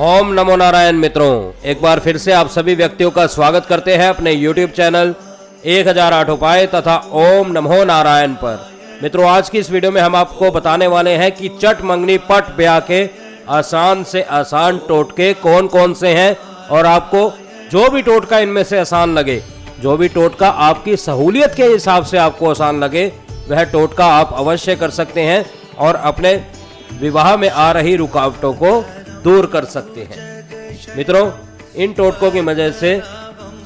ओम नमो नारायण मित्रों, एक बार फिर से आप सभी व्यक्तियों का स्वागत करते हैं अपने YouTube चैनल 1008 उपाय तथा ओम नमो नारायण पर। मित्रों, आज की इस वीडियो में हम आपको बताने वाले हैं कि चट मंगनी पट ब्याह के आसान से आसान टोटके कौन कौन से हैं और आपको जो भी टोटका इनमें से आसान लगे, जो भी टोटका आपकी सहूलियत के हिसाब से आपको आसान लगे, वह टोटका आप अवश्य कर सकते हैं और अपने विवाह में आ रही रुकावटों को दूर कर सकते हैं। मित्रों, इन टोटकों की वजह से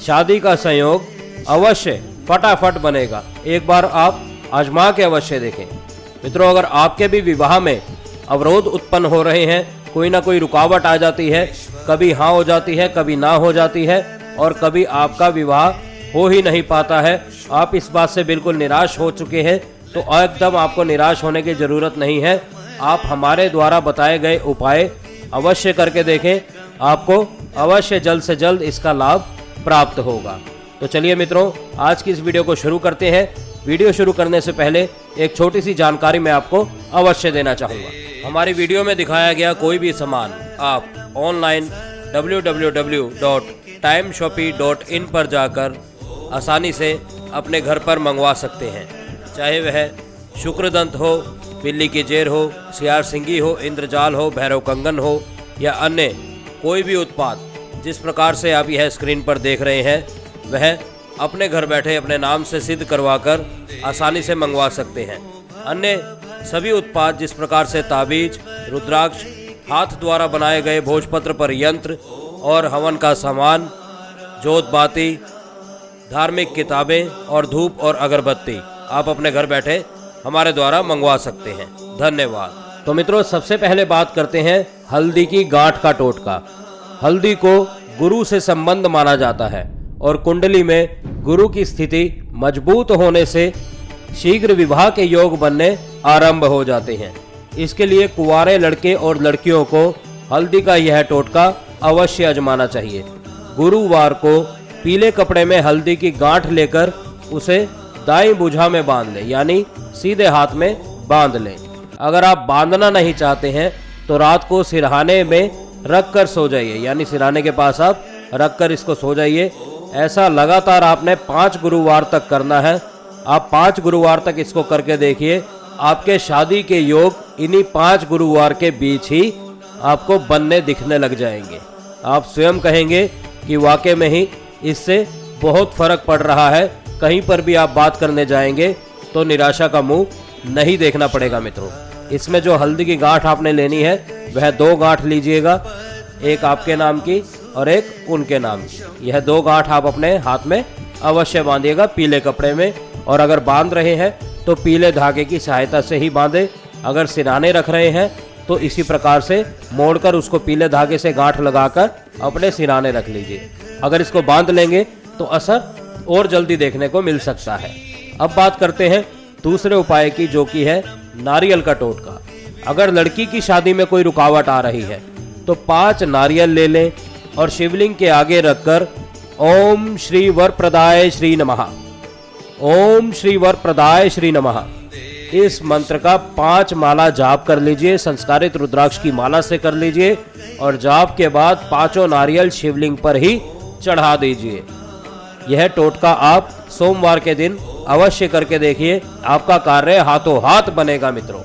शादी का संयोग अवश्य फटाफट बनेगा। एक बार आप आजमा के अवश्य देखें। मित्रों, अगर आपके भी विवाह में अवरोध उत्पन्न हो रहे हैं, कोई ना कोई रुकावट आ जाती है, कभी हाँ हो जाती है, कभी ना हो जाती है और कभी आपका विवाह हो ही नहीं पाता है, आप इस बात से बिल्कुल निराश हो चुके हैं, तो एकदम आपको निराश होने की ज़रूरत नहीं है। आप हमारे द्वारा बताए गए उपाय अवश्य करके देखें, आपको अवश्य जल्द से जल्द इसका लाभ प्राप्त होगा। तो चलिए मित्रों, आज की इस वीडियो को शुरू करते हैं। वीडियो शुरू करने से पहले एक छोटी सी जानकारी मैं आपको अवश्य देना चाहूँगा। हमारी वीडियो में दिखाया गया कोई भी सामान आप ऑनलाइन www.timeshopee.in पर जाकर आसानी से अपने घर पर मंगवा सकते हैं। चाहे वह शुक्रदंत हो, बिल्ली की जेर हो, सियार सिंगी हो, इंद्रजाल हो, भैरव कंगन हो या अन्य कोई भी उत्पाद, जिस प्रकार से आप यह स्क्रीन पर देख रहे हैं, वह अपने घर बैठे अपने नाम से सिद्ध करवाकर आसानी से मंगवा सकते हैं। अन्य सभी उत्पाद जिस प्रकार से ताबीज, रुद्राक्ष, हाथ द्वारा बनाए गए भोजपत्र पर यंत्र और हवन का सामान, जोत बाती, धार्मिक किताबें और धूप और अगरबत्ती आप अपने घर बैठे हमारे द्वारा मंगवा सकते हैं। धन्यवाद। तो मित्रों, सबसे पहले बात करते हैं हल्दी की गांठ का टोटका। हल्दी को गुरु से संबंध माना जाता है और कुंडली में गुरु की स्थिति मजबूत होने से शीघ्र विवाह के योग बनने आरंभ हो जाते हैं। इसके लिए कुंवारे लड़के और लड़कियों को हल्दी का यह टोटका अवश्य आजमाना चाहिए। गुरुवार को पीले कपड़े में हल्दी की गांठ लेकर उसे दाईं भुजा में बांध लें, यानी सीधे हाथ में बांध लें। अगर आप बांधना नहीं चाहते हैं तो रात को सिरहाने में रख कर सो जाइए, यानी सिरहाने के पास आप रख कर इसको सो जाइए। ऐसा लगातार आपने 5 गुरुवार तक करना है। आप 5 गुरुवार तक इसको करके देखिए, आपके शादी के योग इन्हीं 5 गुरुवार के बीच ही आपको बनने दिखने लग जाएंगे। आप स्वयं कहेंगे कि वाकई में ही इससे बहुत फर्क पड़ रहा है। कहीं पर भी आप बात करने जाएंगे तो निराशा का मुंह नहीं देखना पड़ेगा। मित्रों, इसमें जो हल्दी की गांठ आपने लेनी है वह 2 गांठ लीजिएगा, एक आपके नाम की और एक उनके नाम की। यह 2 गांठ आप अपने हाथ में अवश्य बांधिएगा पीले कपड़े में, और अगर बांध रहे हैं तो पीले धागे की सहायता से ही बांधे। अगर सिरहाने रख रहे हैं तो इसी प्रकार से मोड़कर उसको पीले धागे से गांठ लगाकर अपने सिरहाने रख लीजिए। अगर इसको बांध लेंगे तो असर और जल्दी देखने को मिल सकता है। अब बात करते हैं दूसरे उपाय की, जो कि है नारियल का टोटका। अगर लड़की की शादी में कोई रुकावट आ रही है तो 5 नारियल ले लें और शिवलिंग के आगे रखकर ओम श्री वरप्रदाय श्री नमः, ओम श्री वरप्रदाय श्री नमः, इस मंत्र का 5 माला जाप कर लीजिए। संस्कारित रुद्राक्ष की माला से कर लीजिए और जाप के बाद 5 नारियल शिवलिंग पर ही चढ़ा दीजिए। यह टोटका आप सोमवार के दिन अवश्य करके देखिए, आपका कार्य हाथों हाथ बनेगा। मित्रों,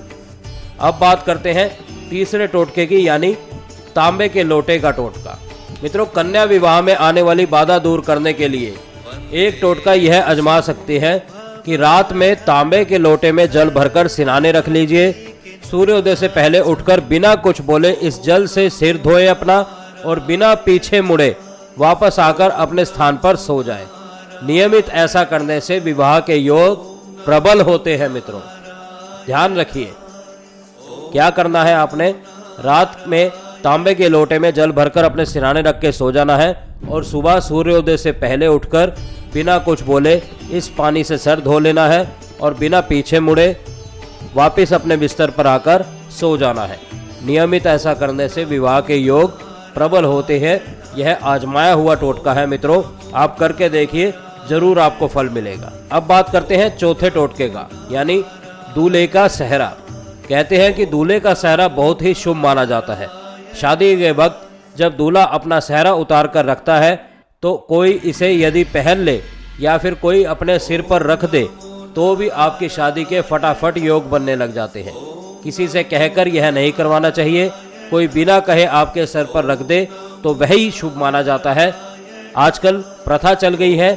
अब बात करते हैं तीसरे टोटके की, यानी तांबे के लोटे का टोटका। मित्रों, कन्या विवाह में आने वाली बाधा दूर करने के लिए एक टोटका यह आजमा सकते हैं कि रात में तांबे के लोटे में जल भरकर सिरहाने रख लीजिए। सूर्योदय से पहले उठकर बिना कुछ बोले इस जल से सिर धोए अपना और बिना पीछे मुड़े वापस आकर अपने स्थान पर सो जाए। नियमित ऐसा करने से विवाह के योग प्रबल होते हैं। मित्रों, ध्यान रखिए, क्या करना है आपने, रात में तांबे के लोटे में जल भरकर अपने सिरहाने रख के सो जाना है और सुबह सूर्योदय से पहले उठकर बिना कुछ बोले इस पानी से सर धो लेना है और बिना पीछे मुड़े वापस अपने बिस्तर पर आकर सो जाना है। नियमित ऐसा करने से विवाह के योग प्रबल होते हैं। यह आजमाया हुआ टोटका है। मित्रों, आप करके देखिए, जरूर आपको फल मिलेगा। अब बात करते हैं चौथे टोटके का, यानी दूल्हे का सेहरा। कहते हैं कि दूल्हे का सेहरा बहुत ही शुभ माना जाता है। शादी के वक्त जब दूल्हा अपना सेहरा उतार कर रखता है तो कोई इसे यदि पहन ले या फिर कोई अपने सिर पर रख दे तो भी आपकी शादी के फटाफट योग बनने लग जाते हैं। किसी से कहकर यह नहीं करवाना चाहिए। कोई बिना कहे आपके सर पर रख दे तो वही शुभ माना जाता है। आजकल प्रथा चल गई है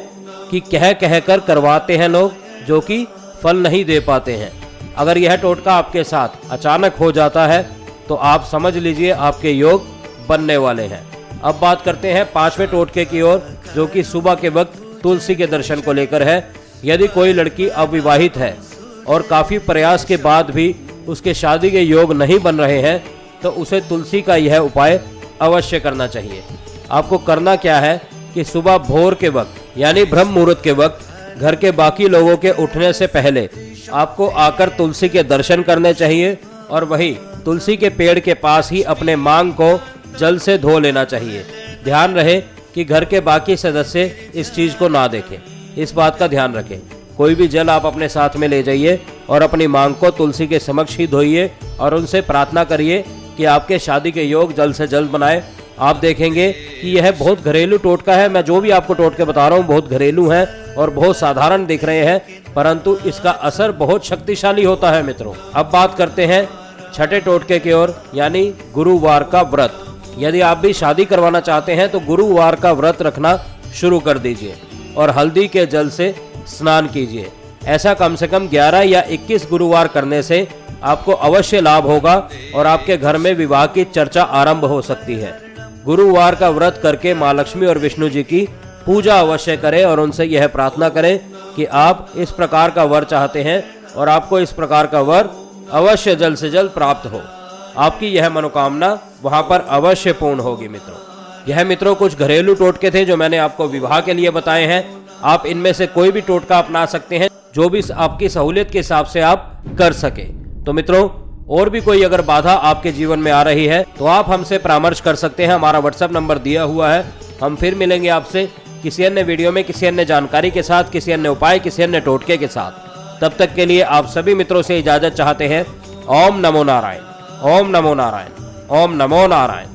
कि कह कर करवाते हैं लोग, जो कि फल नहीं दे पाते हैं। अगर यह टोटका आपके साथ अचानक हो जाता है तो आप समझ लीजिए आपके योग बनने वाले हैं। अब बात करते हैं 5वें टोटके की ओर, जो कि सुबह के वक्त तुलसी के दर्शन को लेकर है। यदि कोई लड़की अविवाहित है और काफ़ी प्रयास के बाद भी उसके शादी के योग नहीं बन रहे हैं तो उसे तुलसी का यह उपाय अवश्य करना चाहिए। आपको करना क्या है कि सुबह भोर के वक्त यानी ब्रह्म मुहूर्त के वक्त घर के बाकी लोगों के उठने से पहले आपको आकर तुलसी के दर्शन करने चाहिए और वही तुलसी के पेड़ के पास ही अपने मांग को जल से धो लेना चाहिए। ध्यान रहे कि घर के बाकी सदस्य इस चीज़ को ना देखें, इस बात का ध्यान रखें। कोई भी जल आप अपने साथ में ले जाइए और अपनी मांग को तुलसी के समक्ष ही धोइए और उनसे प्रार्थना करिए कि आपके शादी के योग जल्द से जल्द बनाए। आप देखेंगे कि यह बहुत घरेलू टोटका है। मैं जो भी आपको टोटके बता रहा हूँ बहुत घरेलू हैं और बहुत साधारण दिख रहे हैं, परंतु इसका असर बहुत शक्तिशाली होता है मित्रों। अब बात करते हैं 6ठे टोटके की ओर, यानी गुरुवार का व्रत। यदि आप भी शादी करवाना चाहते हैं तो गुरुवार का व्रत रखना शुरू कर दीजिए और हल्दी के जल से स्नान कीजिए। ऐसा कम से कम 11 या 21 गुरुवार करने से आपको अवश्य लाभ होगा और आपके घर में विवाह की चर्चा आरंभ हो सकती है। गुरुवार का व्रत करके माँ लक्ष्मी और विष्णु जी की पूजा अवश्य करें और उनसे यह प्रार्थना करें कि आप इस प्रकार का वर चाहते हैं और आपको इस प्रकार का वर अवश्य जल्द से जल्द प्राप्त हो। आपकी यह मनोकामना वहां पर अवश्य पूर्ण होगी मित्रों। यह मित्रों कुछ घरेलू टोटके थे जो मैंने आपको विवाह के लिए बताए हैं। आप इनमें से कोई भी टोटका अपना सकते हैं, जो भी आपकी सहूलियत के हिसाब से आप कर सके। तो मित्रों, और भी कोई अगर बाधा आपके जीवन में आ रही है तो आप हमसे परामर्श कर सकते हैं। हमारा व्हाट्सएप नंबर दिया हुआ है। हम फिर मिलेंगे आपसे किसी अन्य वीडियो में, किसी अन्य जानकारी के साथ, किसी अन्य उपाय, किसी अन्य टोटके के साथ। तब तक के लिए आप सभी मित्रों से इजाजत चाहते हैं। ओम नमो नारायण, ओम नमो नारायण, ओम नमो नारायण।